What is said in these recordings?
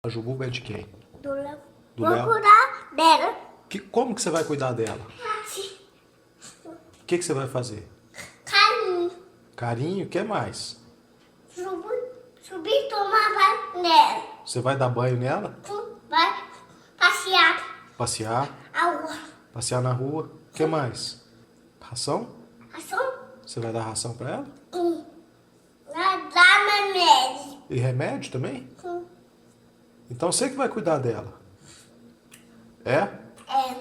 A Jujuba é de quem? Do Léo. Do Vou Léo? cuidar dela. Como que você vai cuidar dela? Assim. O que você vai fazer? Carinho. Carinho? O que mais? Subir e tomar banho dela. Você vai dar banho nela? Tu vai passear Passear? a rua. Passear na rua? O que mais? Ração? Ação? Você vai dar ração pra ela? Vai dar remédio. E remédio também? Então você que vai cuidar dela. É? É.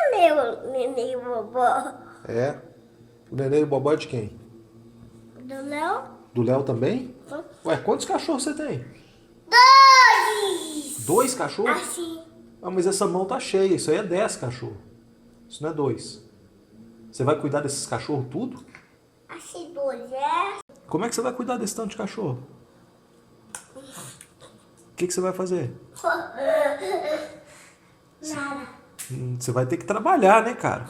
Meu neném vovó. É. O neném e o bobó é de quem? Do Léo. Do Léo também? Ué, quantos cachorros você tem? 2. 2 cachorros? Assim. Ah, mas essa mão tá cheia. Isso aí é 10 cachorros. Isso não é 2. Você vai cuidar desses cachorros tudo? Assim, 2. É. Como é que você vai cuidar desse tanto de cachorro? O que você vai fazer? Nada. Você vai ter que trabalhar, né, cara?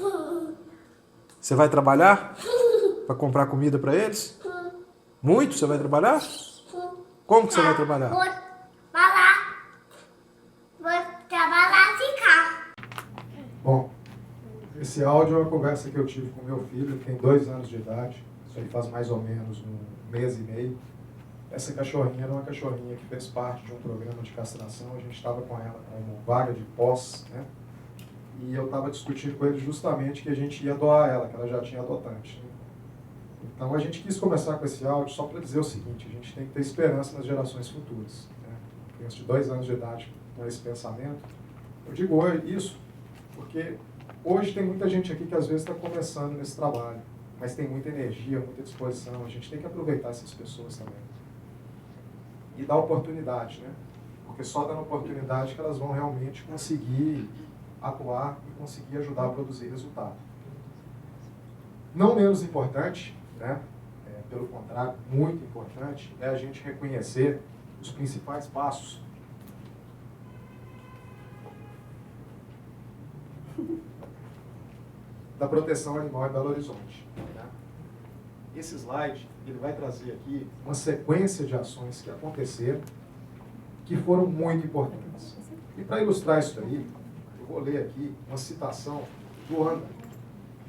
Você vai trabalhar para comprar comida para eles? Muito? Você vai trabalhar? Como que você vai trabalhar? Vou trabalhar. Vou trabalhar de carro. Bom, esse áudio é uma conversa que eu tive com meu filho, que tem 2 anos de idade. Isso aí faz mais ou menos 1 mês e meio. Essa cachorrinha era uma cachorrinha que fez parte de um programa de castração. A gente estava com ela como vaga de pós, né? E eu estava discutindo com ele justamente que a gente ia doar ela, que ela já tinha adotante, né? Então a gente quis começar com esse áudio só para dizer o seguinte: a gente tem que ter esperança nas gerações futuras, né? Criança de 2 anos de idade com esse pensamento. Eu digo isso porque hoje tem muita gente aqui que às vezes está começando nesse trabalho, mas tem muita energia, muita disposição. A gente tem que aproveitar essas pessoas também. E dar oportunidade, né? Porque só dando oportunidade que elas vão realmente conseguir atuar e conseguir ajudar a produzir resultado. Não menos importante, né? Pelo contrário, muito importante, é a gente reconhecer os principais passos da proteção animal em Belo Horizonte. Né? Esse slide ele vai trazer aqui uma sequência de ações que aconteceram que foram muito importantes. E para ilustrar isso daí, eu vou ler aqui uma citação do ANDA,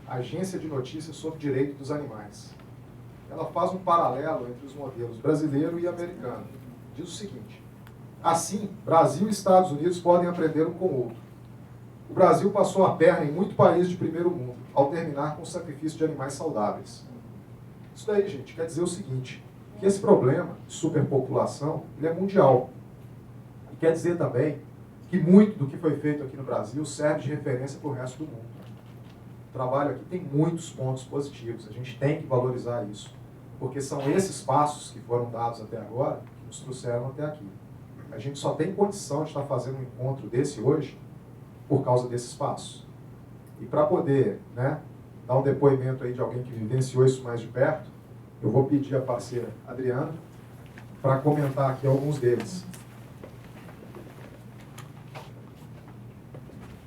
Agência de Notícias sobre Direito dos Animais. Ela faz um paralelo entre os modelos brasileiro e americano. Diz o seguinte: assim, Brasil e Estados Unidos podem aprender um com o outro. O Brasil passou a perna em muito país de primeiro mundo, ao terminar com o sacrifício de animais saudáveis. Isso daí, gente, quer dizer o seguinte, que esse problema de superpopulação, ele é mundial. E quer dizer também que muito do que foi feito aqui no Brasil serve de referência para o resto do mundo. O trabalho aqui tem muitos pontos positivos, a gente tem que valorizar isso, porque são esses passos que foram dados até agora que nos trouxeram até aqui. A gente só tem condição de estar fazendo um encontro desse hoje por causa desses passos. E para poder, né, dar um depoimento aí de alguém que vivenciou isso mais de perto, eu vou pedir à parceira Adriana para comentar aqui alguns deles.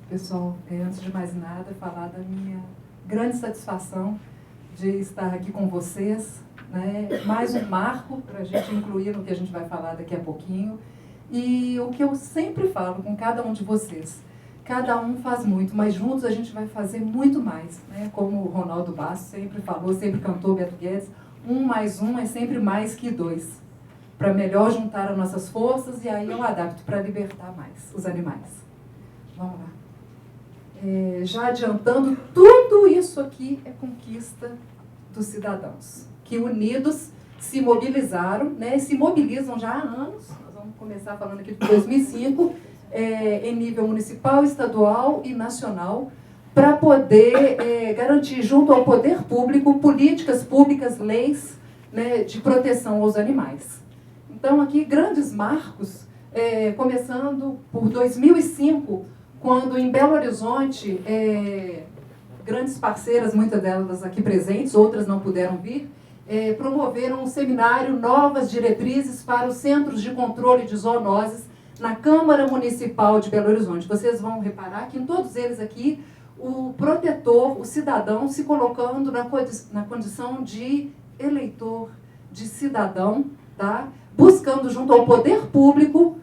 Pessoal, antes de mais nada, falar da minha grande satisfação de estar aqui com vocês, né? Mais um marco para a gente incluir no que a gente vai falar daqui a pouquinho. E o que eu sempre falo com cada um de vocês, cada um faz muito, mas juntos a gente vai fazer muito mais, né? Como o Ronaldo Bastos sempre falou, sempre cantou, Beto Guedes, 1 mais 1 é sempre mais que 2, para melhor juntar as nossas forças, e aí eu adapto para libertar mais os animais. Vamos lá. Já adiantando, tudo isso aqui é conquista dos cidadãos, que unidos se mobilizaram, né? Se mobilizam já há anos. Nós vamos começar falando aqui de 2005, em nível municipal, estadual e nacional, para poder garantir junto ao poder público políticas públicas, leis, né, de proteção aos animais. Então aqui grandes marcos, começando por 2005, quando em Belo Horizonte, grandes parceiras, muitas delas aqui presentes, outras não puderam vir, promoveram um seminário Novas Diretrizes para os Centros de Controle de Zoonoses na Câmara Municipal de Belo Horizonte. Vocês vão reparar que em todos eles aqui, o protetor, o cidadão, se colocando na condição de eleitor, de cidadão, tá? Buscando junto ao poder público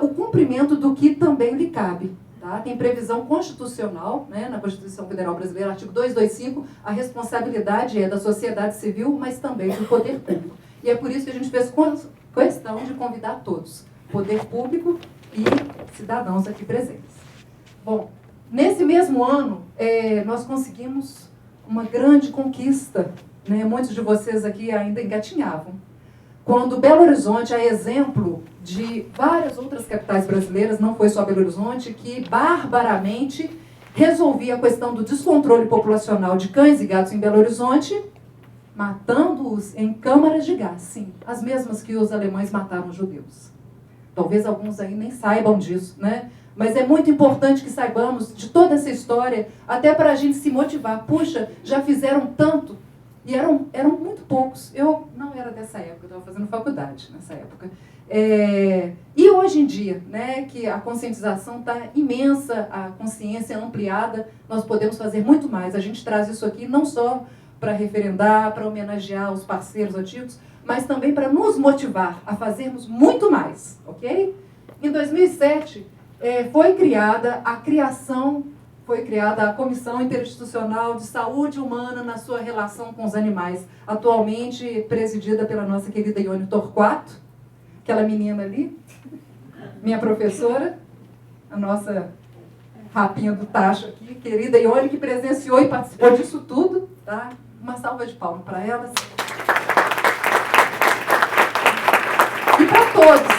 o cumprimento do que também lhe cabe. Tá? Tem previsão constitucional, né, na Constituição Federal Brasileira, artigo 225, a responsabilidade é da sociedade civil, mas também do poder público. E é por isso que a gente fez questão de convidar todos, poder público e cidadãos aqui presentes. Bom, nesse mesmo ano, nós conseguimos uma grande conquista, né? Muitos de vocês aqui ainda engatinhavam. Quando Belo Horizonte, a exemplo de várias outras capitais brasileiras, não foi só Belo Horizonte, que barbaramente resolvia a questão do descontrole populacional de cães e gatos em Belo Horizonte, matando-os em câmaras de gás, sim, as mesmas que os alemães mataram os judeus. Talvez alguns aí nem saibam disso, né? Mas é muito importante que saibamos de toda essa história, até para a gente se motivar. Puxa, já fizeram tanto, e eram muito poucos. Eu não era dessa época, eu estava fazendo faculdade nessa época. E hoje em dia, né, que a conscientização está imensa, a consciência ampliada, nós podemos fazer muito mais. A gente traz isso aqui não só para referendar, para homenagear os parceiros antigos, mas também para nos motivar a fazermos muito mais, ok? Em 2007, foi criada a Comissão Interinstitucional de Saúde Humana na sua relação com os animais, atualmente presidida pela nossa querida Ione Torquato, aquela menina ali, minha professora, a nossa rapinha do tacho aqui, querida Ione, que presenciou e participou disso tudo, tá? Uma salva de palmas para elas. E para todos.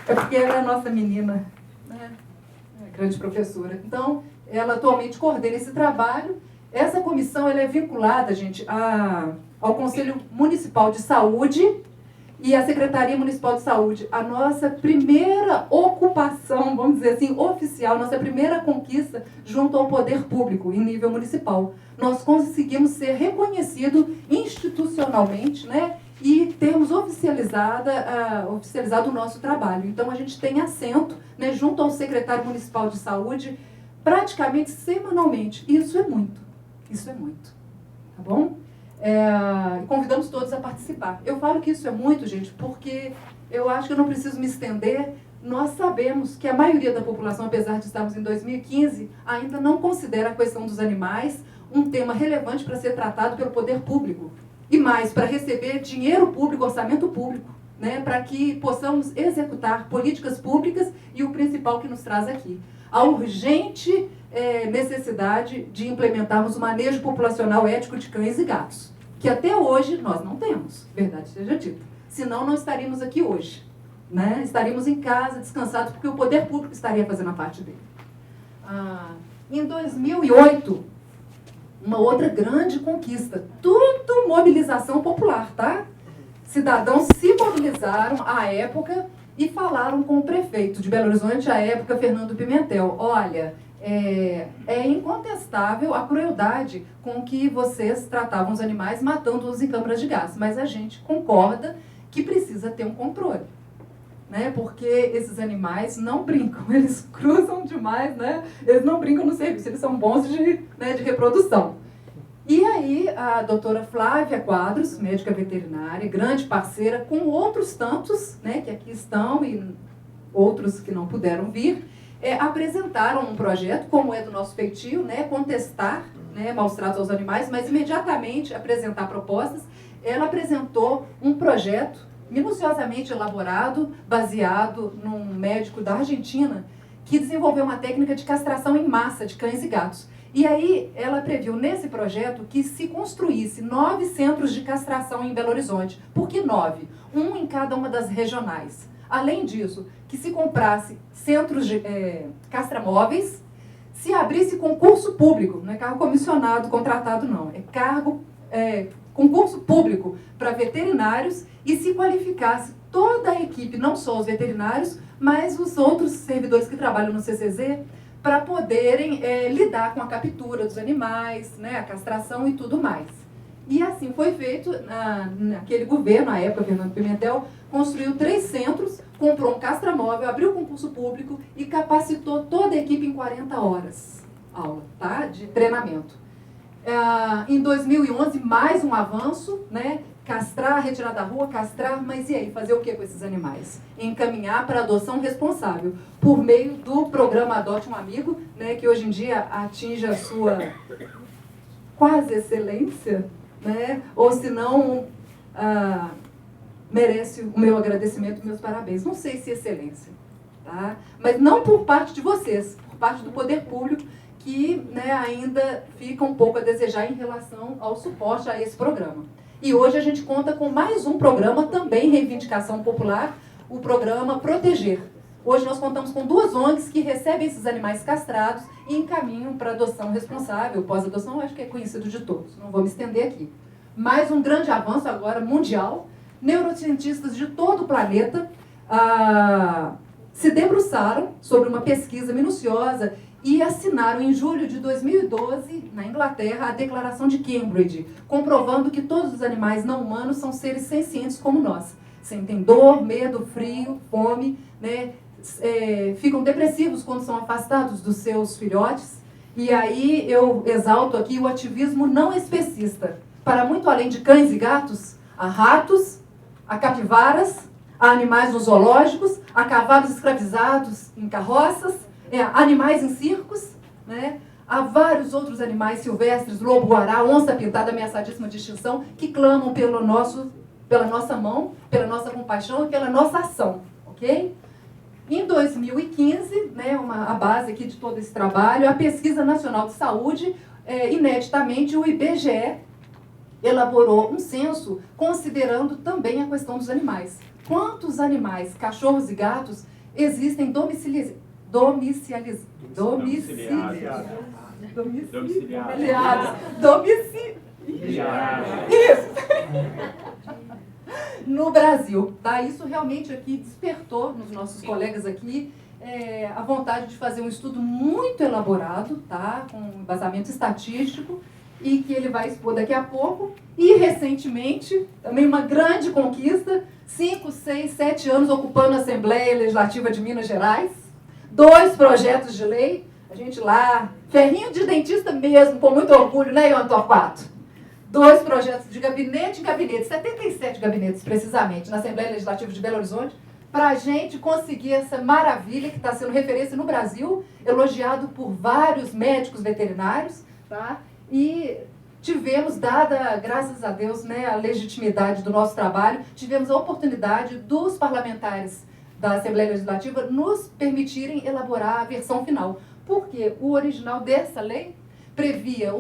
É porque ela é a nossa menina, né? Grande professora. Então, ela atualmente coordena esse trabalho. Essa comissão ela é vinculada, gente, ao Conselho Municipal de Saúde e à Secretaria Municipal de Saúde. A nossa primeira ocupação, vamos dizer assim, oficial, nossa primeira conquista junto ao poder público em nível municipal. Nós conseguimos ser reconhecidos institucionalmente, né? E temos oficializado o nosso trabalho. Então, a gente tem assento, né, junto ao secretário municipal de saúde, praticamente semanalmente. E isso é muito. Isso é muito. Tá bom? Convidamos todos a participar. Eu falo que isso é muito, gente, porque eu acho que eu não preciso me estender. Nós sabemos que a maioria da população, apesar de estarmos em 2015, ainda não considera a questão dos animais um tema relevante para ser tratado pelo poder público. E mais, para receber dinheiro público, orçamento público, né, para que possamos executar políticas públicas e o principal que nos traz aqui, a urgente necessidade de implementarmos o manejo populacional ético de cães e gatos, que até hoje nós não temos, verdade seja dita. Senão não estaríamos aqui hoje, né? Estaríamos em casa, descansados, porque o poder público estaria fazendo a parte dele. Em 2008, uma outra grande conquista, tudo mobilização popular, tá? Cidadãos se mobilizaram à época e falaram com o prefeito de Belo Horizonte, à época, Fernando Pimentel. Olha, é incontestável a crueldade com que vocês tratavam os animais, matando-os em câmaras de gás, mas a gente concorda que precisa ter um controle, né? Porque esses animais não brincam, eles cruzam demais, né? Eles não brincam no serviço, eles são bons de reprodução. E aí a doutora Flávia Quadros, médica veterinária, grande parceira, com outros tantos, né, que aqui estão e outros que não puderam vir, apresentaram um projeto, como é do nosso feitio, né, contestar, né, maus tratos aos animais, mas imediatamente apresentar propostas. Ela apresentou um projeto minuciosamente elaborado, baseado num médico da Argentina, que desenvolveu uma técnica de castração em massa de cães e gatos. E aí ela previu nesse projeto que se construísse 9 centros de castração em Belo Horizonte. Por que 9? Um em cada uma das regionais. Além disso, que se comprasse centros de castramóveis, se abrisse concurso público, não é cargo comissionado, contratado não, é concurso público para veterinários e se qualificasse toda a equipe, não só os veterinários, mas os outros servidores que trabalham no CCZ, para poderem lidar com a captura dos animais, né, a castração e tudo mais. E assim foi feito naquele governo, na época, Fernando Pimentel, construiu 3 centros, comprou um castramóvel, abriu concurso público e capacitou toda a equipe em 40 horas aula, tá, de treinamento. Em 2011, mais um avanço, né, castrar, retirar da rua, castrar, mas e aí, fazer o que com esses animais? Encaminhar para adoção responsável, por meio do programa Adote um Amigo, né, que hoje em dia atinge a sua quase excelência, né, ou se não, merece o meu agradecimento e meus parabéns. Não sei se excelência, tá? Mas não por parte de vocês, por parte do poder público, que, né, ainda fica um pouco a desejar em relação ao suporte a esse programa. E hoje a gente conta com mais um programa, também reivindicação popular, o programa Proteger. Hoje nós contamos com 2 ONGs que recebem esses animais castrados e encaminham para adoção responsável. Pós-adoção, eu acho que é conhecido de todos, não vou me estender aqui. Mais um grande avanço agora mundial. Neurocientistas de todo o planeta se debruçaram sobre uma pesquisa minuciosa e assinaram em julho de 2012, na Inglaterra, a Declaração de Cambridge, comprovando que todos os animais não humanos são seres sencientes como nós. Sentem dor, medo, frio, fome, né? Ficam depressivos quando são afastados dos seus filhotes. E aí eu exalto aqui o ativismo não especista, para muito além de cães e gatos, há ratos, há capivaras, há animais nos zoológicos, há cavalos escravizados em carroças, animais em circos, né? Há vários outros animais silvestres, lobo-guará, onça pintada ameaçadíssima de extinção, que clamam pela nossa mão, pela nossa compaixão e pela nossa ação, ok? Em 2015, né, a base aqui de todo esse trabalho, a Pesquisa Nacional de Saúde, ineditamente o IBGE elaborou um censo considerando também a questão dos animais. Quantos animais, cachorros e gatos, existem domiciliados? Isso! No Brasil, tá? Isso realmente aqui despertou nos nossos colegas aqui a vontade de fazer um estudo muito elaborado, tá? Com embasamento estatístico, e que ele vai expor daqui a pouco. E, recentemente, também uma grande conquista, 5, 6, 7 anos ocupando a Assembleia Legislativa de Minas Gerais, 2 projetos de lei, a gente lá, ferrinho de dentista mesmo, com muito orgulho, né, Ian Torquato? 2 projetos de gabinete em gabinete, 77 gabinetes precisamente, na Assembleia Legislativa de Belo Horizonte, para a gente conseguir essa maravilha que está sendo referência no Brasil, elogiado por vários médicos veterinários, tá? E tivemos, dada, graças a Deus, né, a legitimidade do nosso trabalho, tivemos a oportunidade dos parlamentares da Assembleia Legislativa nos permitirem elaborar a versão final. Porque o original dessa lei previa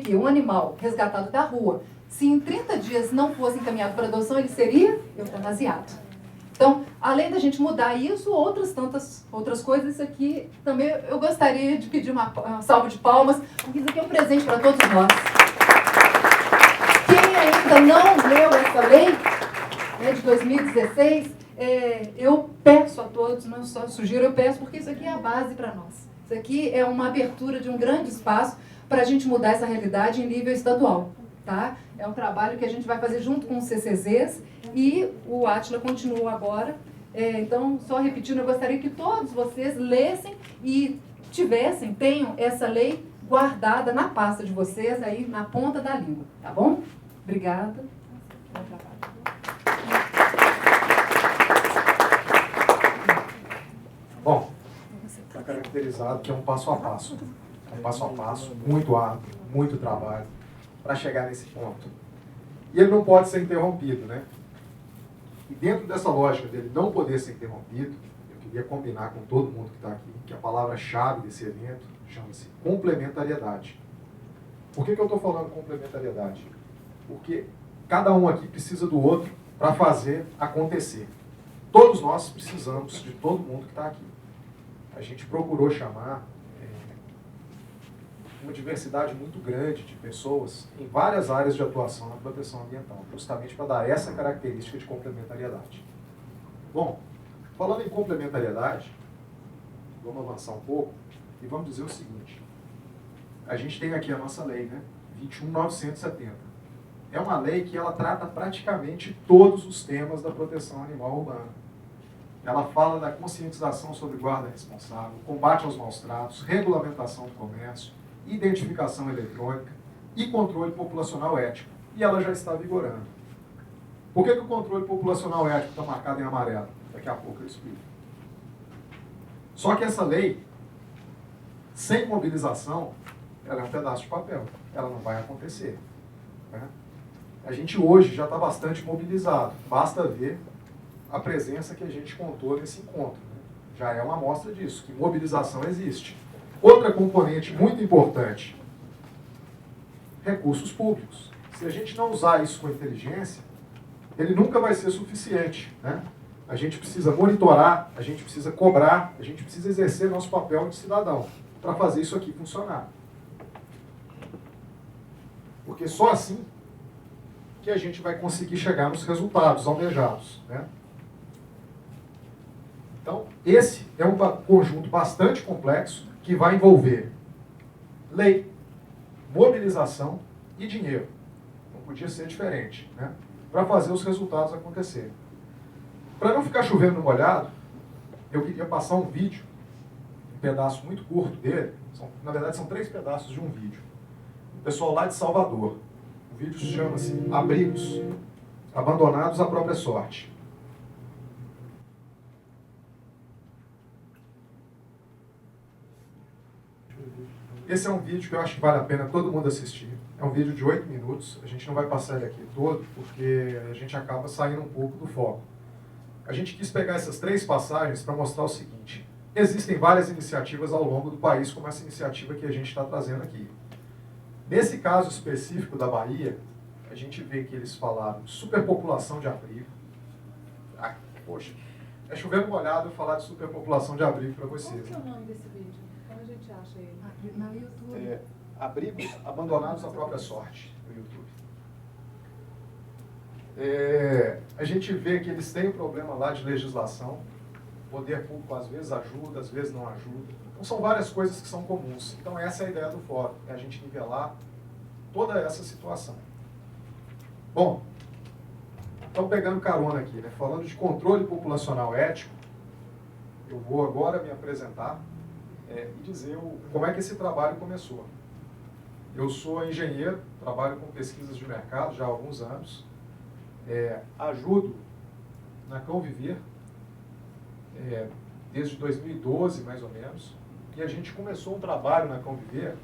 que um animal resgatado da rua, se em 30 dias não fosse encaminhado para adoção, ele seria eutanasiado. Então, além da gente mudar isso, tantas outras coisas, isso aqui também eu gostaria de pedir uma salva de palmas, porque isso aqui é um presente para todos nós. Quem ainda não leu essa lei, né, de 2016, eu peço a todos, não só sugiro, eu peço, porque isso aqui é a base para nós. Isso aqui é uma abertura de um grande espaço para a gente mudar essa realidade em nível estadual. Tá? É um trabalho que a gente vai fazer junto com os CCZs e o Átila continua agora. Então, só repetindo, eu gostaria que todos vocês lessem e tenham essa lei guardada na pasta de vocês, aí na ponta da língua, tá bom? Obrigada. Bom trabalho. Bom, está caracterizado que é um passo a passo. É um passo a passo, muito árduo, muito trabalho, para chegar nesse ponto. E ele não pode ser interrompido, né? E dentro dessa lógica dele não poder ser interrompido, eu queria combinar com todo mundo que está aqui que a palavra-chave desse evento chama-se complementariedade. Por que eu estou falando complementariedade? Porque cada um aqui precisa do outro para fazer acontecer. Todos nós precisamos de todo mundo que está aqui. A gente procurou chamar uma diversidade muito grande de pessoas em várias áreas de atuação na proteção ambiental, justamente para dar essa característica de complementariedade. Bom, falando em complementariedade, vamos avançar um pouco e vamos dizer o seguinte. A gente tem aqui a nossa lei, né? 21.970. É uma lei que ela trata praticamente todos os temas da proteção animal urbana. Ela fala da conscientização sobre guarda responsável, combate aos maus-tratos, regulamentação do comércio, identificação eletrônica e controle populacional ético. E ela já está vigorando. Por que o controle populacional ético está marcado em amarelo? Daqui a pouco eu explico. Só que essa lei, sem mobilização, ela é um pedaço de papel. Ela não vai acontecer. Né? A gente hoje já está bastante mobilizado. Basta ver a presença que a gente contou nesse encontro. Né? Já é uma amostra disso, que mobilização existe. Outra componente muito importante, recursos públicos. Se a gente não usar isso com inteligência, ele nunca vai ser suficiente. Né? A gente precisa monitorar, a gente precisa cobrar, a gente precisa exercer nosso papel de cidadão para fazer isso aqui funcionar. Porque só assim que a gente vai conseguir chegar nos resultados almejados. Né? Então, esse é um conjunto bastante complexo que vai envolver lei, mobilização e dinheiro. Não podia ser diferente, né? Para fazer os resultados acontecerem. Para não ficar chovendo no molhado, eu queria passar um vídeo, um pedaço muito curto dele, na verdade são 3 pedaços de um vídeo. O pessoal lá de Salvador. O vídeo se chama-se Abrigos, Abandonados à Própria Sorte. Esse é um vídeo que eu acho que vale a pena todo mundo assistir. É um vídeo de 8 minutos. A gente não vai passar ele aqui todo, porque a gente acaba saindo um pouco do foco. A gente quis pegar essas 3 passagens para mostrar o seguinte. Existem várias iniciativas ao longo do país, como essa iniciativa que a gente está trazendo aqui. Nesse caso específico da Bahia, a gente vê que eles falaram de superpopulação de abrigo. Ah, poxa, é chovendo molhado eu falar de superpopulação de abrigo para vocês. Qual que é o nome desse vídeo? Como a gente acha ele? No YouTube. Abrigos Abandonados à Própria Sorte, no YouTube. A gente vê que eles têm um problema lá de legislação. O poder público às vezes ajuda, às vezes não ajuda. Então são várias coisas que são comuns. Então essa é a ideia do fórum, é a gente nivelar toda essa situação. Bom, então pegando carona aqui, né, falando de controle populacional ético, eu vou agora me apresentar e dizer como é que esse trabalho começou. Eu sou engenheiro, trabalho com pesquisas de mercado já há alguns anos, ajudo na Conviver, desde 2012 mais ou menos, e a gente começou um trabalho na Conviver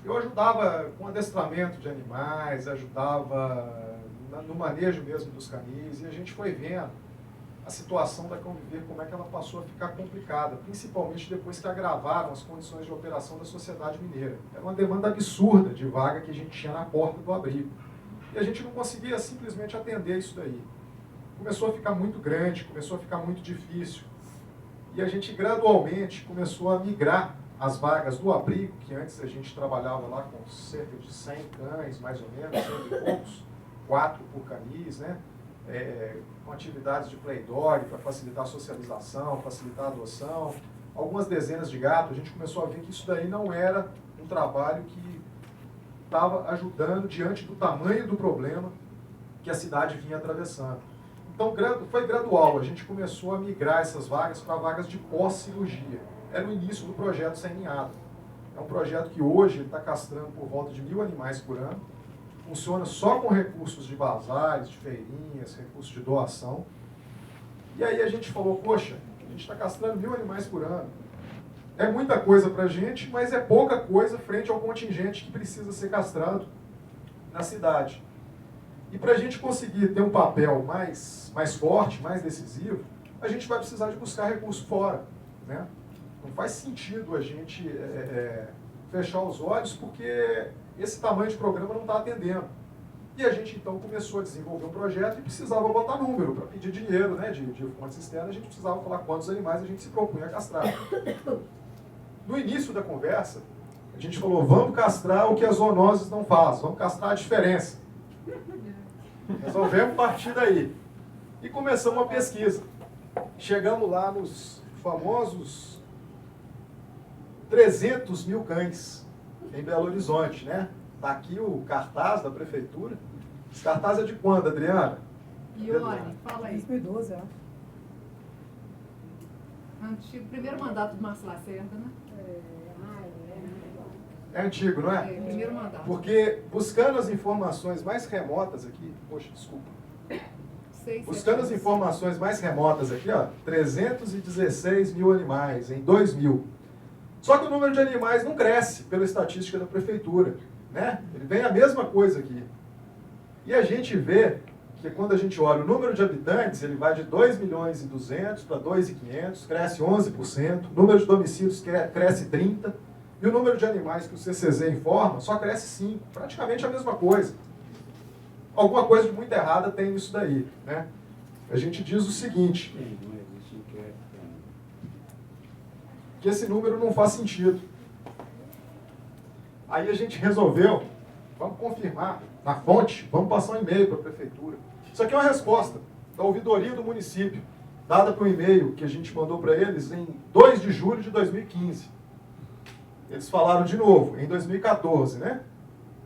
eu ajudava com adestramento de animais, ajudava no manejo mesmo dos canis, e a gente foi vendo a situação da Conviver, como é que ela passou a ficar complicada, principalmente depois que agravaram as condições de operação da sociedade mineira. Era uma demanda absurda de vaga que a gente tinha na porta do abrigo. E a gente não conseguia simplesmente atender isso daí. Começou a ficar muito grande, começou a ficar muito difícil. E a gente gradualmente começou a migrar as vagas do abrigo, que antes a gente trabalhava lá com cerca de 100 cães, mais ou menos, 100 e poucos, 4 por canis, né? Com atividades de play dog para facilitar a socialização, facilitar a adoção, algumas dezenas de gatos. A gente começou a ver que isso daí não era um trabalho que estava ajudando diante do tamanho do problema que a cidade vinha atravessando. Então foi gradual, a gente começou a migrar essas vagas para vagas de pós-cirurgia. Era o início do projeto Sem Ninhada. É um projeto que hoje está castrando por volta de 1.000 animais por ano. Funciona só com recursos de bazares, de feirinhas, recursos de doação. E aí a gente falou, poxa, a gente está castrando 1.000 animais por ano. É muita coisa para a gente, mas é pouca coisa frente ao contingente que precisa ser castrado na cidade. E para a gente conseguir ter um papel mais forte, mais decisivo, a gente vai precisar de buscar recurso fora, né? Não faz sentido a gente fechar os olhos porque esse tamanho de programa não está atendendo. E a gente então começou a desenvolver um projeto e precisava botar número para pedir dinheiro, né, de fontes externas. A gente precisava falar quantos animais a gente se propunha a castrar. No início da conversa, a gente falou, vamos castrar o que as zoonoses não fazem, vamos castrar a diferença. Resolvemos partir daí. E começamos uma pesquisa. Chegamos lá nos famosos 300 mil cães em Belo Horizonte, né? Está aqui o cartaz da prefeitura. Esse cartaz é de quando, Adriana? Ione, fala aí. 2012, eu acho. Antigo, primeiro mandato do Márcio Lacerda, né? É antigo, não é? É, primeiro mandato. Porque buscando as informações mais remotas aqui, poxa, desculpa. Buscando as informações mais remotas aqui, ó, 316 mil animais em 2000. Só que o número de animais não cresce pela estatística da prefeitura, né? Ele vem a mesma coisa aqui. E a gente vê que quando a gente olha o número de habitantes, ele vai de 2 milhões e 200 para 2.500, cresce 11%, o número de domicílios cresce 30%, e o número de animais que o CCZ informa só cresce 5%, praticamente a mesma coisa. Alguma coisa de muito errada tem nisso daí, né? A gente diz o seguinte, que esse número não faz sentido. Aí a gente resolveu, vamos confirmar na fonte, vamos passar um e-mail para a prefeitura. Isso aqui é uma resposta da ouvidoria do município, dada por um e-mail que a gente mandou para eles em 2 de julho de 2015. Eles falaram de novo, em 2014, né?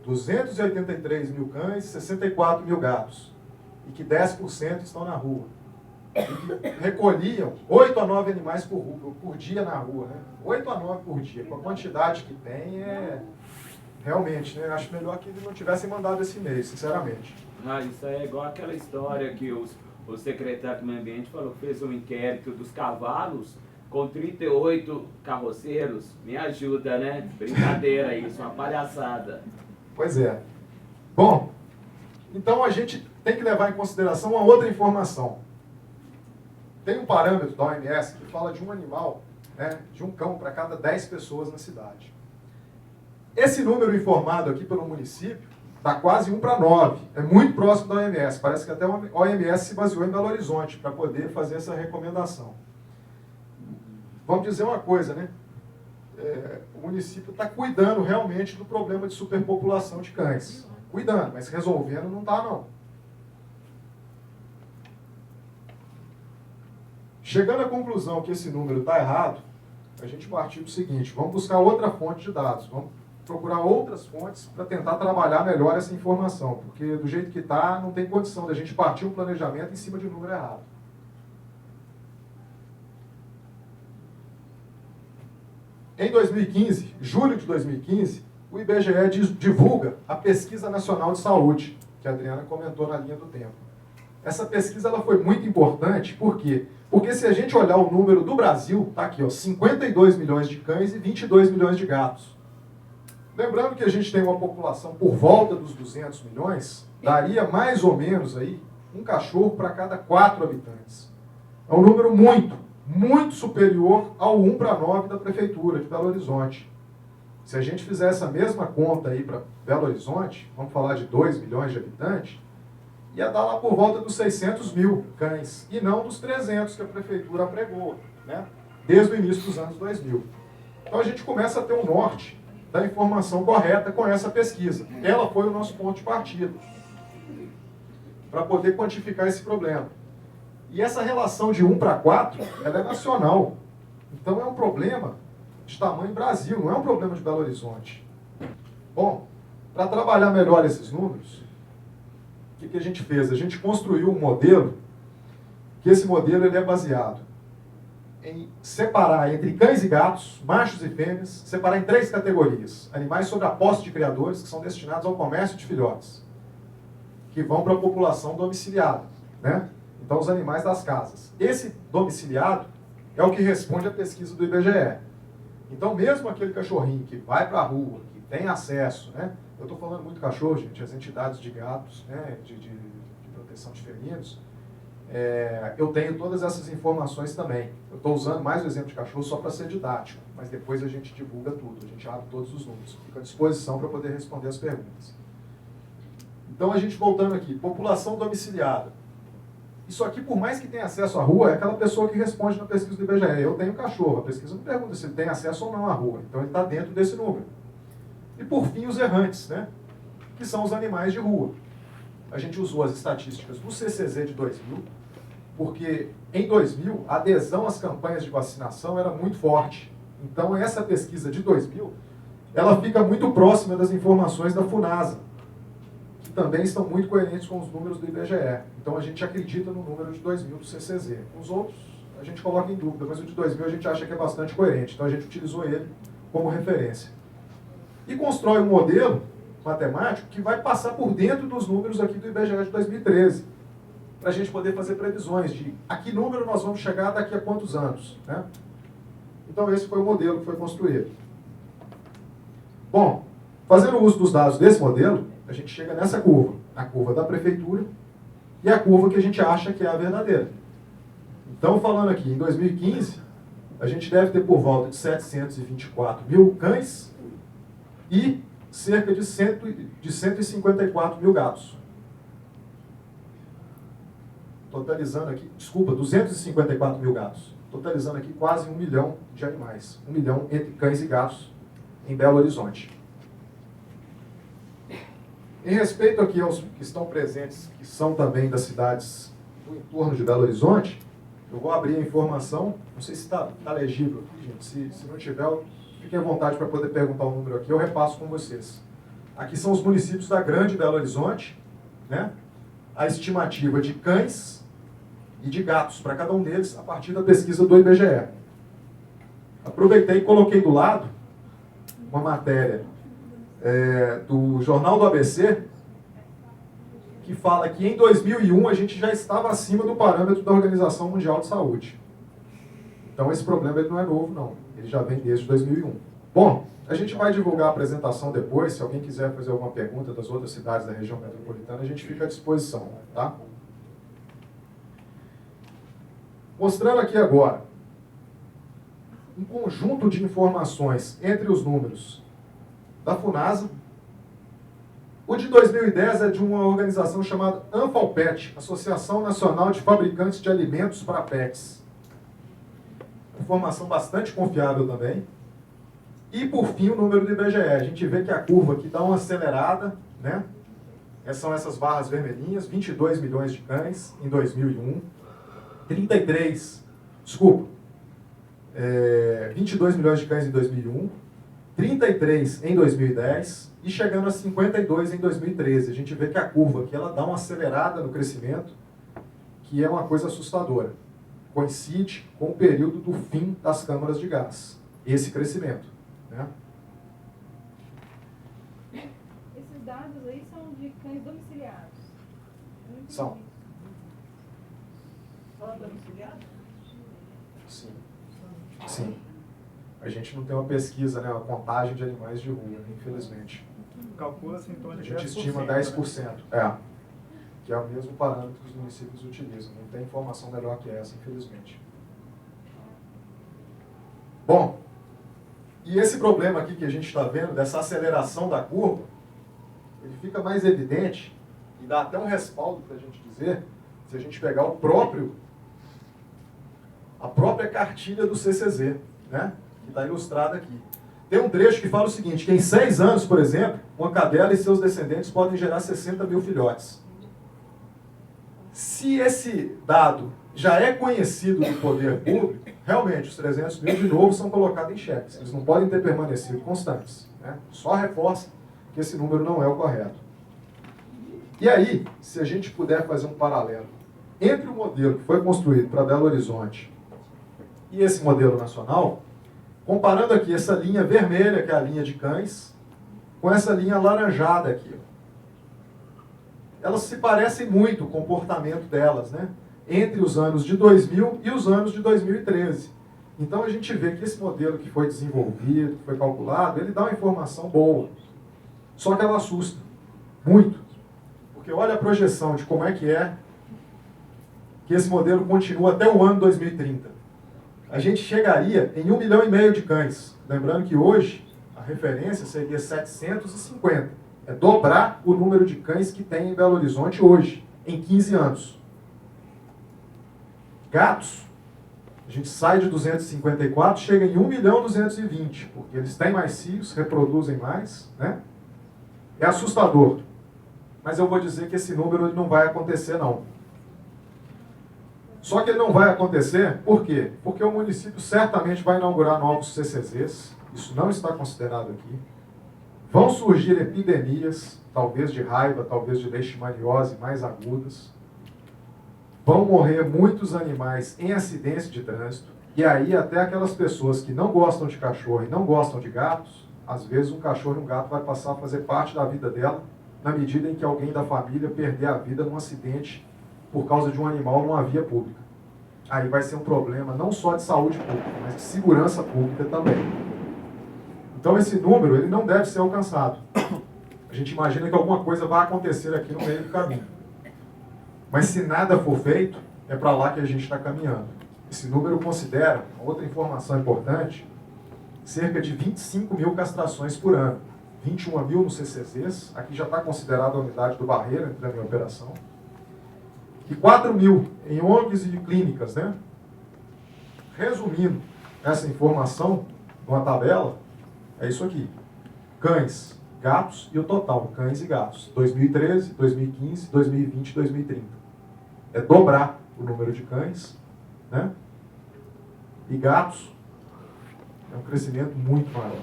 283 mil cães, 64 mil gatos. E que 10% estão na rua. E que recolhiam 8 a 9 animais por dia na rua, né? 8 a 9 por dia. Com a quantidade que tem, realmente, né? Eu acho melhor que eles não tivessem mandado esse e-mail, sinceramente. Ah, isso é igual aquela história que o secretário do Meio Ambiente falou que fez um inquérito dos cavalos com 38 carroceiros. Me ajuda, né? Brincadeira isso, uma palhaçada. Pois é. Bom, então a gente tem que levar em consideração uma outra informação. Tem um parâmetro da OMS que fala de um animal, né, de um cão para cada 10 pessoas na cidade. Esse número informado aqui pelo município está quase 1 para 9. É muito próximo da OMS. Parece que até a OMS se baseou em Belo Horizonte para poder fazer essa recomendação. Vamos dizer uma coisa, né? O município está cuidando realmente do problema de superpopulação de cães. Cuidando, mas resolvendo não está, não. Chegando à conclusão que esse número está errado, a gente partiu do seguinte, vamos buscar outra fonte de dados, vamos procurar outras fontes para tentar trabalhar melhor essa informação, porque do jeito que está, não tem condição de a gente partir um planejamento em cima de um número errado. Em 2015, julho de 2015, o IBGE divulga a Pesquisa Nacional de Saúde, que a Adriana comentou na linha do tempo. Essa pesquisa ela foi muito importante, por quê? Porque se a gente olhar o número do Brasil, está aqui, ó, 52 milhões de cães e 22 milhões de gatos. Lembrando que a gente tem uma população por volta dos 200 milhões, daria mais ou menos aí um cachorro para cada 4 habitantes. É um número muito superior ao 1 para 9 da Prefeitura de Belo Horizonte. Se a gente fizer essa mesma conta aí para Belo Horizonte, vamos falar de 2 milhões de habitantes, ia dar lá por volta dos 600 mil cães, e não dos 300 que a Prefeitura pregou, né? Desde o início dos anos 2000. Então a gente começa a ter um norte da informação correta com essa pesquisa. Ela foi o nosso ponto de partida para poder quantificar esse problema. E essa relação de 1 para 4, ela é nacional. Então é um problema de tamanho Brasil, não é um problema de Belo Horizonte. Bom, para trabalhar melhor esses números, o que a gente fez? A gente construiu um modelo, que esse modelo ele é baseado em separar entre cães e gatos, machos e fêmeas, separar em 3 categorias. Animais sob a posse de criadores, que são destinados ao comércio de filhotes, que vão para a população domiciliada, né? Então, os animais das casas. Esse domiciliado é o que responde à pesquisa do IBGE. Então, mesmo aquele cachorrinho que vai para a rua, que tem acesso, né? Eu estou falando muito cachorro, gente, as entidades de gatos, né, de proteção de felinos, eu tenho todas essas informações também. Eu estou usando mais o exemplo de cachorro só para ser didático, mas depois a gente divulga tudo, a gente abre todos os números, fica à disposição para poder responder as perguntas. Então, a gente voltando aqui, população domiciliada. Isso aqui, por mais que tenha acesso à rua, é aquela pessoa que responde na pesquisa do IBGE. Eu tenho cachorro, a pesquisa não pergunta se ele tem acesso ou não à rua. Então, ele está dentro desse número. E, por fim, os errantes, né? Que são os animais de rua. A gente usou as estatísticas do CCZ de 2000, porque, em 2000, a adesão às campanhas de vacinação era muito forte. Então, essa pesquisa de 2000, ela fica muito próxima das informações da FUNASA, que também estão muito coerentes com os números do IBGE. Então, a gente acredita no número de 2000 do CCZ. Os outros, a gente coloca em dúvida, mas o de 2000 a gente acha que é bastante coerente. Então, a gente utilizou ele como referência. e constrói um modelo matemático que vai passar por dentro dos números aqui do IBGE de 2013, para a gente poder fazer previsões de a que número nós vamos chegar daqui a quantos anos, né? Então esse foi o modelo que foi construído. Bom, fazendo uso dos dados desse modelo, a gente chega nessa curva, a curva da prefeitura e a curva que a gente acha que é a verdadeira. Então, falando aqui, em 2015, a gente deve ter por volta de 724 mil cães e cerca de 154 mil gatos. Totalizando aqui, 254 mil gatos. Totalizando aqui quase 1 milhão de animais. 1 milhão entre cães e gatos em Belo Horizonte. Em respeito aqui aos que estão presentes, que são também das cidades do entorno de Belo Horizonte, eu vou abrir a informação, não sei se está legível aqui, gente, se não tiver, fiquem à vontade para poder perguntar o número aqui, eu repasso com vocês. Aqui são os municípios da Grande Belo Horizonte, né? A estimativa de cães e de gatos para cada um deles a partir da pesquisa do IBGE. Aproveitei e coloquei do lado uma matéria do Jornal do ABC, que fala que em 2001 a gente já estava acima do parâmetro da Organização Mundial de Saúde. Então esse problema ele não é novo, não. Ele já vem desde 2001. Bom, a gente vai divulgar a apresentação depois. Se alguém quiser fazer alguma pergunta das outras cidades da região metropolitana, a gente fica à disposição, tá? Mostrando aqui agora um conjunto de informações entre os números da FUNASA. O de 2010 é de uma organização chamada Anfalpet, Associação Nacional de Fabricantes de Alimentos para Pets. Informação bastante confiável também. E, por fim, o número do IBGE. A gente vê que a curva aqui dá uma acelerada, né? São essas barras vermelhinhas, 22 milhões de cães em 2001, 22 milhões de cães em 2001, 33 em 2010 e chegando a 52 em 2013. A gente vê que a curva aqui ela dá uma acelerada no crescimento, que é uma coisa assustadora. Coincide com o período do fim das câmaras de gás, esse crescimento, né? Esses dados aí são de cães domiciliados? São. Só domiciliados? Sim. Sim. A gente não tem uma pesquisa, né, uma contagem de animais de rua, infelizmente. Calcula-se em torno A de gente 10%. estima 10%. Né? Que é o mesmo parâmetro que os municípios utilizam. Não tem informação melhor que essa, infelizmente. Bom, e esse problema aqui que a gente está vendo, dessa aceleração da curva, ele fica mais evidente e dá até um respaldo para a gente dizer, se a gente pegar a própria cartilha do CCZ, né, que está ilustrada aqui. Tem um trecho que fala o seguinte, que em 6 anos, por exemplo, uma cadela e seus descendentes podem gerar 60 mil filhotes. Se esse dado já é conhecido do poder público, realmente os 300 mil de novo são colocados em xeque. Eles não podem ter permanecido constantes, né? Só reforça que esse número não é o correto. E aí, se a gente puder fazer um paralelo entre o modelo que foi construído para Belo Horizonte e esse modelo nacional, comparando aqui essa linha vermelha, que é a linha de cães, com essa linha alaranjada aqui. Elas se parecem muito, o comportamento delas, né? Entre os anos de 2000 e os anos de 2013. Então a gente vê que esse modelo que foi desenvolvido, que foi calculado, ele dá uma informação boa. Só que ela assusta muito. Porque olha a projeção de como é que esse modelo continua até o ano 2030. A gente chegaria em 1,5 milhão de cães. Lembrando que hoje a referência seria 750. É dobrar o número de cães que tem em Belo Horizonte hoje, em 15 anos. Gatos, a gente sai de 254, chega em 1.220.000, porque eles têm mais cios, reproduzem mais, né? É assustador. Mas eu vou dizer que esse número ele não vai acontecer, não. Só que ele não vai acontecer, por quê? Porque o município certamente vai inaugurar novos CCZs, isso não está considerado aqui. Vão surgir epidemias, talvez de raiva, talvez de leishmaniose mais agudas. Vão morrer muitos animais em acidentes de trânsito. E aí até aquelas pessoas que não gostam de cachorro e não gostam de gatos, Às vezes um cachorro e um gato vai passar a fazer parte da vida dela, na medida em que alguém da família perder a vida num acidente por causa de um animal numa via pública. Aí vai ser um problema não só de saúde pública, mas de segurança pública também. Então esse número ele não deve ser alcançado. A gente imagina que alguma coisa vai acontecer aqui no meio do caminho. Mas se nada for feito, é para lá que a gente está caminhando. Esse número considera, outra informação importante, cerca de 25 mil castrações por ano. 21 mil no CCZs, aqui já está considerada a unidade do Barreiro entrando em operação. E 4 mil em ONGs e clínicas, né? Resumindo essa informação numa tabela, é isso aqui. Cães, gatos e o total, cães e gatos. 2013, 2015, 2020 e 2030. É dobrar o número de cães, né? E gatos é um crescimento muito maior.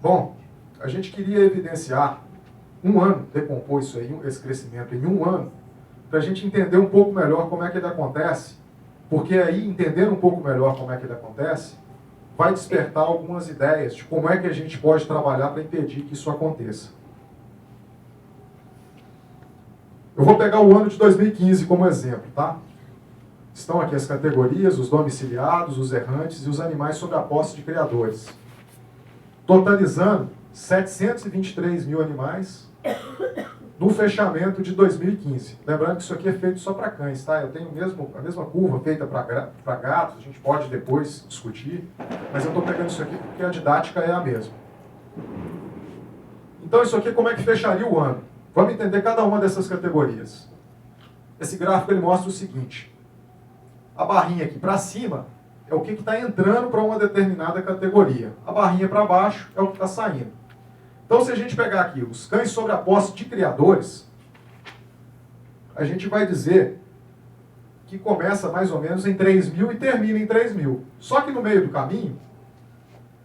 Bom, a gente queria evidenciar um ano, decompor isso aí, esse crescimento em um ano, para a gente entender um pouco melhor como é que ele acontece, porque aí, entendendo um pouco melhor como é que ele acontece, vai despertar algumas ideias de como é que a gente pode trabalhar para impedir que isso aconteça. Eu vou pegar o ano de 2015 como exemplo, tá? Estão aqui as categorias, os domiciliados, os errantes e os animais sob a posse de criadores. Totalizando 723 mil animais no fechamento de 2015. Lembrando que isso aqui é feito só para cães, tá? Eu tenho a mesma curva feita para gatos, a gente pode depois discutir, mas eu estou pegando isso aqui porque a didática é a mesma. Então isso aqui como é que fecharia o ano? Vamos entender cada uma dessas categorias. Esse gráfico ele mostra o seguinte. A barrinha aqui para cima é o que está entrando para uma determinada categoria. A barrinha para baixo é o que está saindo. Então, se a gente pegar aqui os cães sob a posse de criadores, a gente vai dizer que começa mais ou menos em 3 mil e termina em 3 mil. Só que no meio do caminho,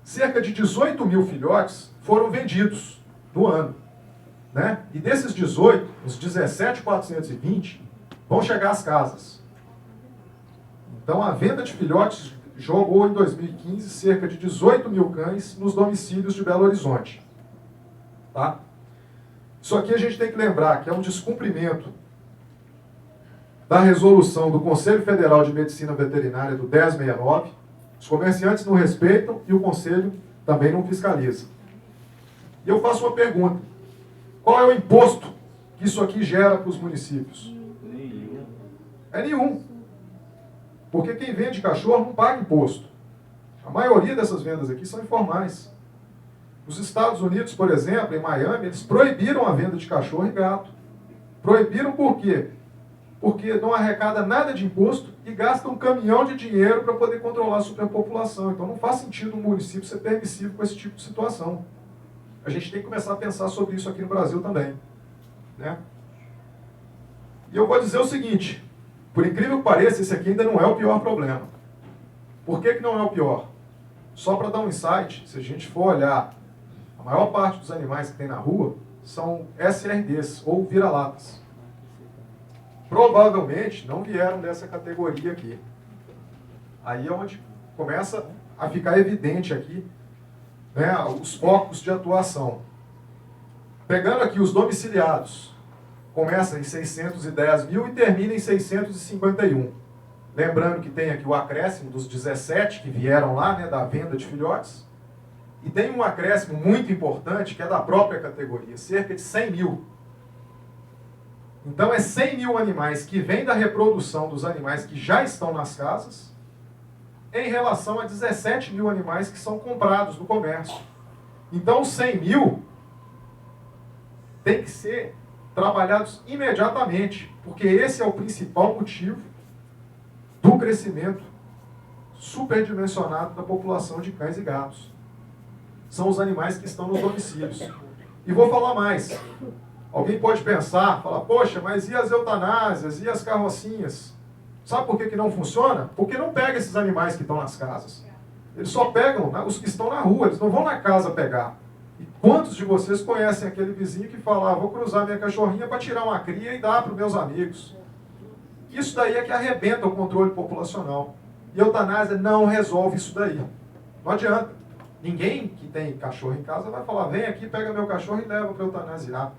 cerca de 18 mil filhotes foram vendidos no ano. Né? E desses 18, os 17.420 vão chegar às casas. Então, a venda de filhotes jogou em 2015 cerca de 18 mil cães nos domicílios de Belo Horizonte. Tá? Isso aqui a gente tem que lembrar que é um descumprimento da resolução do Conselho Federal de Medicina Veterinária do 1069. Os comerciantes não respeitam e o Conselho também não fiscaliza. E eu faço uma pergunta. Qual é o imposto que isso aqui gera para os municípios? Nenhum. É nenhum. Porque quem vende cachorro não paga imposto. A maioria dessas vendas aqui são informais. Nos Estados Unidos, por exemplo, em Miami, eles proibiram a venda de cachorro e gato. Proibiram por quê? Porque não arrecada nada de imposto e gasta um caminhão de dinheiro para poder controlar a superpopulação. Então não faz sentido um município ser permissivo com esse tipo de situação. A gente tem que começar a pensar sobre isso aqui no Brasil também. Né? E eu vou dizer o seguinte, por incrível que pareça, esse aqui ainda não é o pior problema. Por que não é o pior? Só para dar um insight, se a gente for olhar, a maior parte dos animais que tem na rua são SRDs, ou vira-latas. Provavelmente não vieram dessa categoria aqui. Aí é onde começa a ficar evidente aqui, né, os focos de atuação. Pegando aqui os domiciliados, começa em 610 mil e termina em 651. Lembrando que tem aqui o acréscimo dos 17 que vieram lá, né, da venda de filhotes. E tem um acréscimo muito importante que é da própria categoria, cerca de 100 mil. Então é 100 mil animais que vêm da reprodução dos animais que já estão nas casas, em relação a 17 mil animais que são comprados no comércio. Então os 100 mil tem que ser trabalhados imediatamente, porque esse é o principal motivo do crescimento superdimensionado da população de cães e gatos. São os animais que estão nos domicílios. E vou falar mais. Alguém pode pensar, falar, poxa, mas e as eutanásias, e as carrocinhas? Sabe por que não funciona? Porque não pega esses animais que estão nas casas. Eles só pegam os que estão na rua, eles não vão na casa pegar. E quantos de vocês conhecem aquele vizinho que fala, vou cruzar minha cachorrinha para tirar uma cria e dar para os meus amigos? Isso daí é que arrebenta o controle populacional. E a eutanásia não resolve isso daí. Não adianta. Ninguém que tem cachorro em casa vai falar, vem aqui, pega meu cachorro e leva para eutanasiar,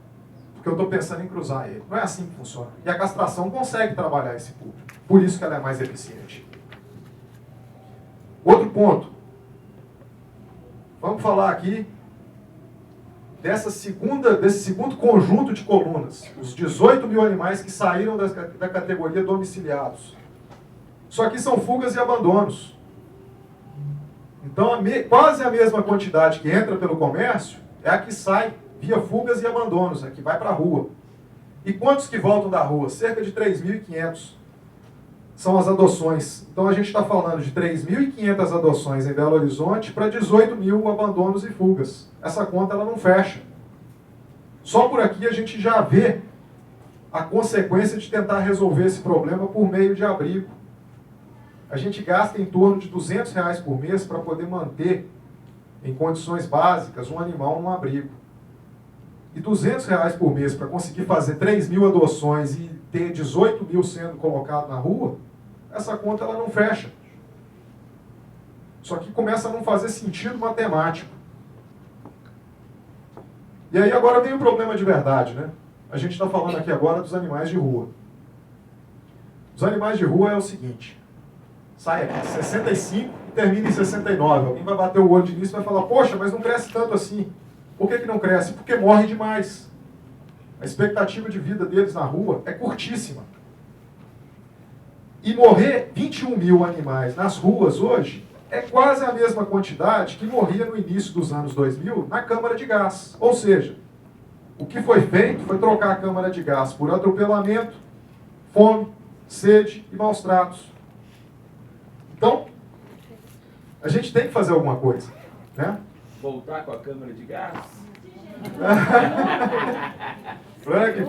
porque eu estou pensando em cruzar ele. Não é assim que funciona. E a castração consegue trabalhar esse público. Por isso que ela é mais eficiente. Outro ponto. Vamos falar aqui desse segundo conjunto de colunas. Os 18 mil animais que saíram da categoria domiciliados. Isso aqui são fugas e abandonos. Então, quase a mesma quantidade que entra pelo comércio é a que sai via fugas e abandonos, a que vai para a rua. E quantos que voltam da rua? Cerca de 3.500 são as adoções. Então, a gente está falando de 3.500 adoções em Belo Horizonte para 18 mil abandonos e fugas. Essa conta ela não fecha. Só por aqui a gente já vê a consequência de tentar resolver esse problema por meio de abrigo. A gente gasta em torno de R$200 por mês para poder manter, em condições básicas, um animal num abrigo. E R$200 por mês para conseguir fazer 3 mil adoções e ter 18 mil sendo colocados na rua, essa conta ela não fecha. Só que começa a não fazer sentido matemático. E aí agora vem o problema de verdade, né? A gente está falando aqui agora dos animais de rua. Os animais de rua é o seguinte: sai aqui de 65 e termina em 69. Alguém vai bater o olho de início e vai falar, poxa, mas não cresce tanto assim. Por que não cresce? Porque morre demais. A expectativa de vida deles na rua é curtíssima. E morrer 21 mil animais nas ruas hoje é quase a mesma quantidade que morria no início dos anos 2000 na câmara de gás. Ou seja, o que foi feito foi trocar a câmara de gás por atropelamento, fome, sede e maus tratos. Então, a gente tem que fazer alguma coisa, né? Voltar com a câmara de gás? Frank,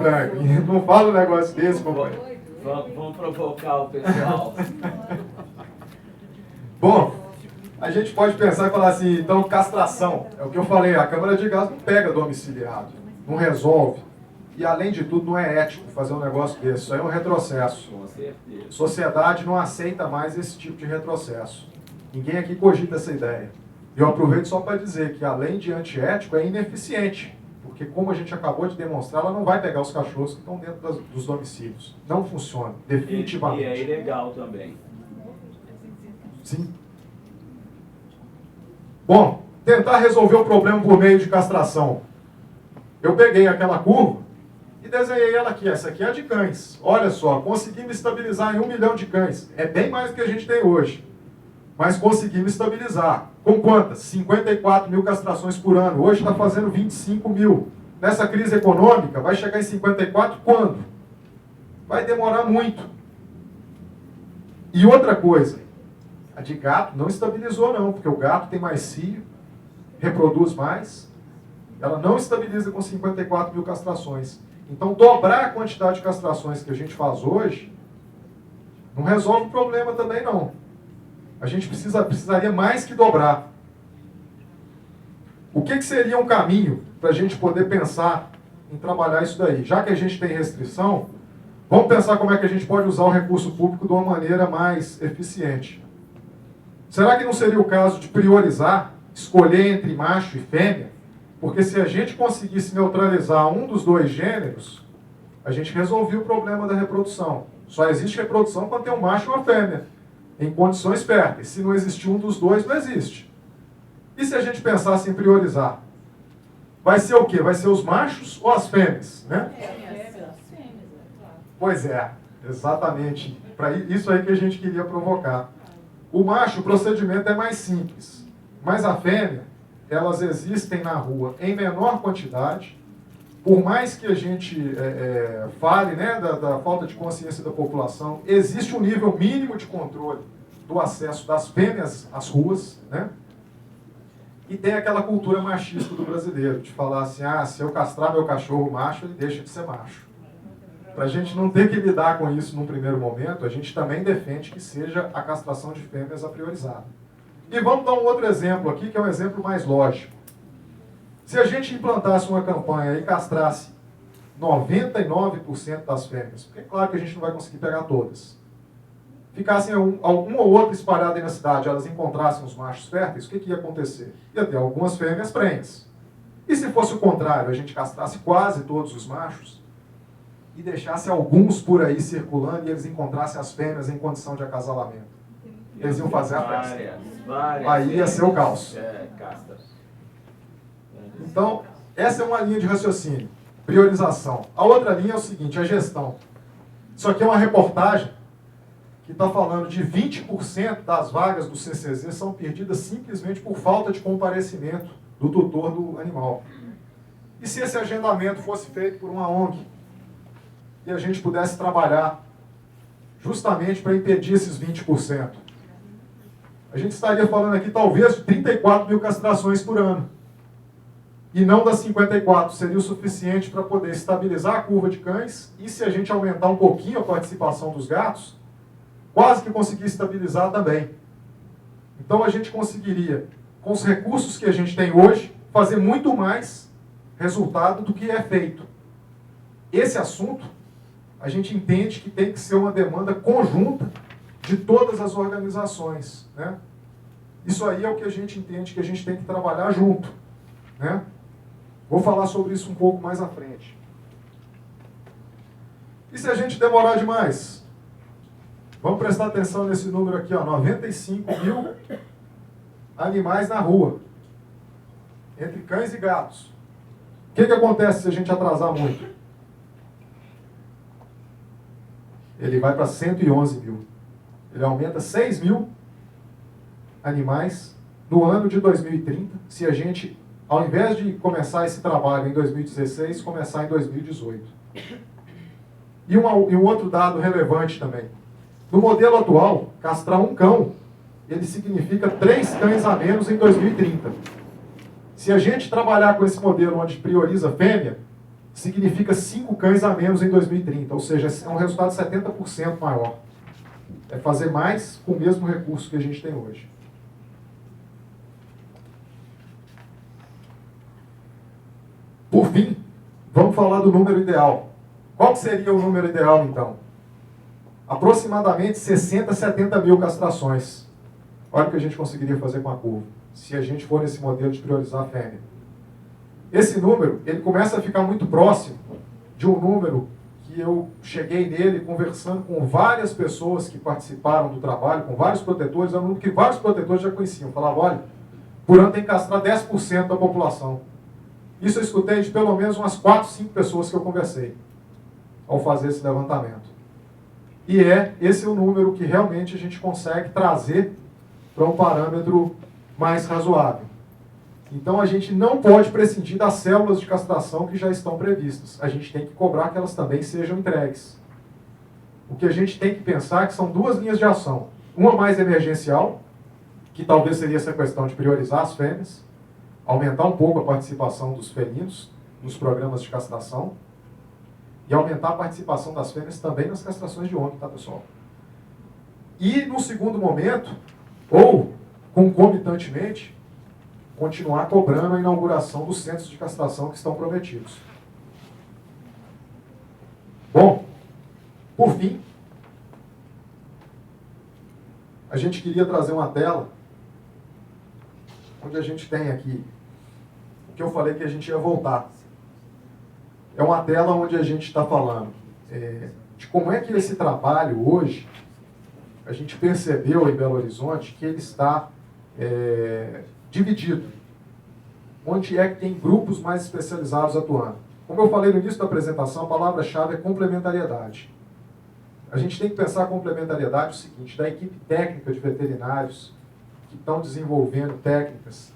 não fala um negócio desse, companheiro. Vamos provocar o pessoal. Bom, a gente pode pensar e falar assim, então castração. É o que eu falei, a câmara de gás não pega domiciliado, não resolve. E além de tudo, não é ético fazer um negócio desse, isso aí é um retrocesso. Com certeza. A sociedade não aceita mais esse tipo de retrocesso. Ninguém aqui cogita essa ideia. E eu aproveito só para dizer que, além de antiético, é ineficiente. Porque, como a gente acabou de demonstrar, ela não vai pegar os cachorros que estão dentro dos domicílios. Não funciona, definitivamente. E é ilegal também. Sim. Bom, tentar resolver o problema por meio de castração. Eu peguei aquela curva e desenhei ela aqui. Essa aqui é a de cães. Olha só, conseguimos estabilizar em 1 milhão de cães. É bem mais do que a gente tem hoje. Mas conseguimos estabilizar. Com quantas? 54 mil castrações por ano. Hoje está fazendo 25 mil. Nessa crise econômica, vai chegar em 54 quando? Vai demorar muito. E outra coisa, a de gato não estabilizou não, porque o gato tem mais cio, reproduz mais. Ela não estabiliza com 54 mil castrações. Então, dobrar a quantidade de castrações que a gente faz hoje não resolve o problema também não. A gente precisaria mais que dobrar. O que seria um caminho para a gente poder pensar em trabalhar isso daí? Já que a gente tem restrição, vamos pensar como é que a gente pode usar o recurso público de uma maneira mais eficiente. Será que não seria o caso de priorizar, escolher entre macho e fêmea? Porque se a gente conseguisse neutralizar um dos dois gêneros, a gente resolvia o problema da reprodução. Só existe reprodução quando tem um macho e uma fêmea, em condições férteis. Se não existir um dos dois, não existe. E se a gente pensasse em priorizar? Vai ser o quê? Vai ser os machos ou as fêmeas? Né? Pois é, exatamente. Para isso aí que a gente queria provocar. O macho, o procedimento é mais simples. Mas a fêmea, elas existem na rua em menor quantidade. Por mais que a gente fale, né, da falta de consciência da população, existe um nível mínimo de controle do acesso das fêmeas às ruas, né? E tem aquela cultura machista do brasileiro, de falar assim, se eu castrar meu cachorro macho, ele deixa de ser macho. Para a gente não ter que lidar com isso num primeiro momento, a gente também defende que seja a castração de fêmeas a priorizada. E vamos dar um outro exemplo aqui, que é um exemplo mais lógico. Se a gente implantasse uma campanha e castrasse 99% das fêmeas, porque é claro que a gente não vai conseguir pegar todas, ficassem uma ou outra espalhada aí na cidade, elas encontrassem os machos férteis, o que ia acontecer? Ia ter algumas fêmeas prenhes. E se fosse o contrário, a gente castrasse quase todos os machos e deixasse alguns por aí circulando e eles encontrassem as fêmeas em condição de acasalamento? Eles iam fazer a festa. Aí ia ser o caos. Então, essa é uma linha de raciocínio. Priorização. A outra linha é o seguinte, a gestão. Isso aqui é uma reportagem que está falando de 20% das vagas do CCZ são perdidas simplesmente por falta de comparecimento do tutor do animal. E se esse agendamento fosse feito por uma ONG e a gente pudesse trabalhar justamente para impedir esses 20%? A gente estaria falando aqui talvez de 34 mil castrações por ano. E não das 54, seria o suficiente para poder estabilizar a curva de cães e se a gente aumentar um pouquinho a participação dos gatos, quase que conseguir estabilizar também. Então a gente conseguiria, com os recursos que a gente tem hoje, fazer muito mais resultado do que é feito. Esse assunto, a gente entende que tem que ser uma demanda conjunta de todas as organizações, né? Isso aí é o que a gente entende que a gente tem que trabalhar junto, né? Vou falar sobre isso um pouco mais à frente. E se a gente demorar demais? Vamos prestar atenção nesse número aqui, ó, 95 mil animais na rua, entre cães e gatos. O que acontece se a gente atrasar muito? Ele vai para 111 mil. Ele aumenta 6 mil animais no ano de 2030, se a gente, ao invés de começar esse trabalho em 2016, começar em 2018. E um outro dado relevante também. No modelo atual, castrar um cão, ele significa 3 cães a menos em 2030. Se a gente trabalhar com esse modelo onde prioriza fêmea, significa 5 cães a menos em 2030. Ou seja, é um resultado 70% maior. É fazer mais com o mesmo recurso que a gente tem hoje. Por fim, vamos falar do número ideal. Qual seria o número ideal, então? Aproximadamente 60, 70 mil castrações. Olha o que a gente conseguiria fazer com a curva, se a gente for nesse modelo de priorizar a fêmea. Esse número, ele começa a ficar muito próximo de um número que eu cheguei nele conversando com várias pessoas que participaram do trabalho, com vários protetores, é um número que vários protetores já conheciam. Falavam, olha, por ano tem que castrar 10% da população. Isso eu escutei de pelo menos umas 4, 5 pessoas que eu conversei ao fazer esse levantamento. E esse é o número que realmente a gente consegue trazer para um parâmetro mais razoável. Então a gente não pode prescindir das células de castração que já estão previstas. A gente tem que cobrar que elas também sejam entregues. O que a gente tem que pensar é que são 2 linhas de ação. Uma mais emergencial, que talvez seria essa questão de priorizar as fêmeas, aumentar um pouco a participação dos felinos nos programas de castração e aumentar a participação das fêmeas também nas castrações de homem, tá, pessoal? E, no segundo momento, ou concomitantemente, continuar cobrando a inauguração dos centros de castração que estão prometidos. Bom, por fim, a gente queria trazer uma tela onde a gente tem aqui o que eu falei que a gente ia voltar. É uma tela onde a gente está falando de como é que esse trabalho hoje, a gente percebeu em Belo Horizonte que ele está dividido. Onde é que tem grupos mais especializados atuando. Como eu falei no início da apresentação, a palavra-chave é complementariedade. A gente tem que pensar a complementariedade o seguinte, da equipe técnica de veterinários que estão desenvolvendo técnicas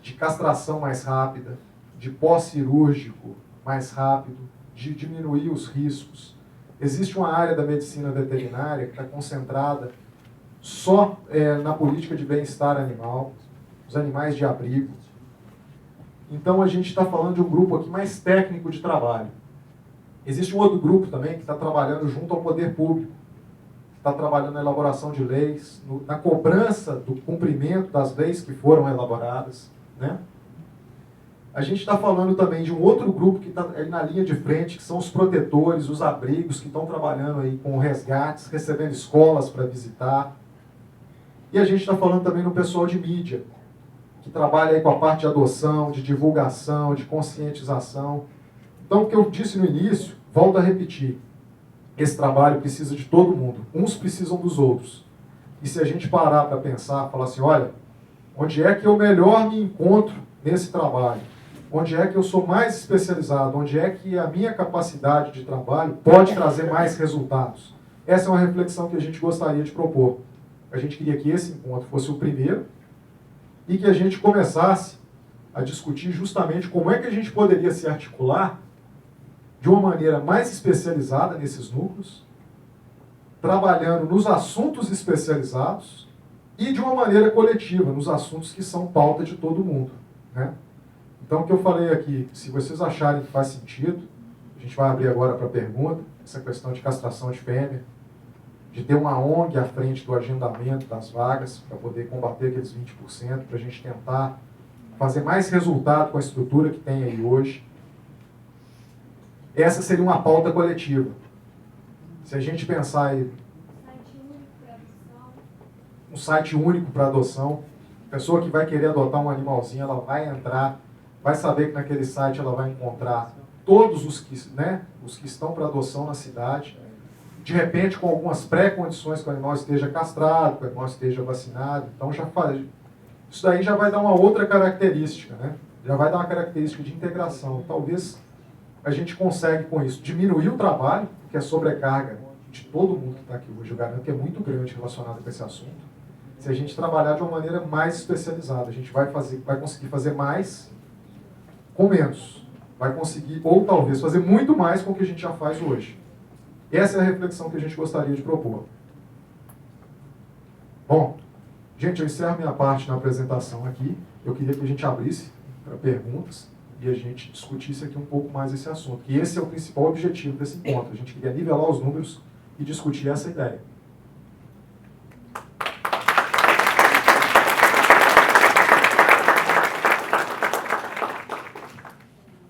de castração mais rápida, de pós-cirúrgico mais rápido, de diminuir os riscos. Existe uma área da medicina veterinária que está concentrada só na política de bem-estar animal, os animais de abrigo. Então a gente está falando de um grupo aqui mais técnico de trabalho. Existe um outro grupo também que está trabalhando junto ao poder público, está trabalhando na elaboração de leis, na cobrança do cumprimento das leis que foram elaboradas, né? A gente está falando também de um outro grupo que está aí na linha de frente, que são os protetores, os abrigos, que estão trabalhando aí com resgates, recebendo escolas para visitar. E a gente está falando também no pessoal de mídia, que trabalha aí com a parte de adoção, de divulgação, de conscientização. Então, o que eu disse no início, volto a repetir. Esse trabalho precisa de todo mundo. Uns precisam dos outros. E se a gente parar para pensar, falar assim, olha, onde é que eu melhor me encontro nesse trabalho? Onde é que eu sou mais especializado? Onde é que a minha capacidade de trabalho pode trazer mais resultados? Essa é uma reflexão que a gente gostaria de propor. A gente queria que esse encontro fosse o primeiro e que a gente começasse a discutir justamente como é que a gente poderia se articular de uma maneira mais especializada nesses núcleos, trabalhando nos assuntos especializados e de uma maneira coletiva, nos assuntos que são pauta de todo mundo, né? Então, o que eu falei aqui, se vocês acharem que faz sentido, a gente vai abrir agora para pergunta, essa questão de castração de fêmea, de ter uma ONG à frente do agendamento das vagas, para poder combater aqueles 20%, para a gente tentar fazer mais resultado com a estrutura que tem aí hoje. Essa seria uma pauta coletiva. Se a gente pensar aí um site único para adoção, a pessoa que vai querer adotar um animalzinho, ela vai entrar, vai saber que naquele site ela vai encontrar todos os que estão para adoção na cidade, de repente com algumas pré-condições que o animal esteja castrado, que o animal esteja vacinado. Então isso daí já vai dar uma outra característica, né? Já vai dar uma característica de integração. Talvez a gente consegue com isso diminuir o trabalho, que é sobrecarga de todo mundo que está aqui hoje, eu garanto que é muito grande relacionado com esse assunto. Se a gente trabalhar de uma maneira mais especializada, a gente vai conseguir fazer mais com menos. Vai conseguir, ou talvez, fazer muito mais com o que a gente já faz hoje. Essa é a reflexão que a gente gostaria de propor. Bom, gente, eu encerro minha parte na apresentação aqui. Eu queria que a gente abrisse para perguntas e a gente discutisse aqui um pouco mais esse assunto. E esse é o principal objetivo desse encontro. A gente queria nivelar os números e discutir essa ideia.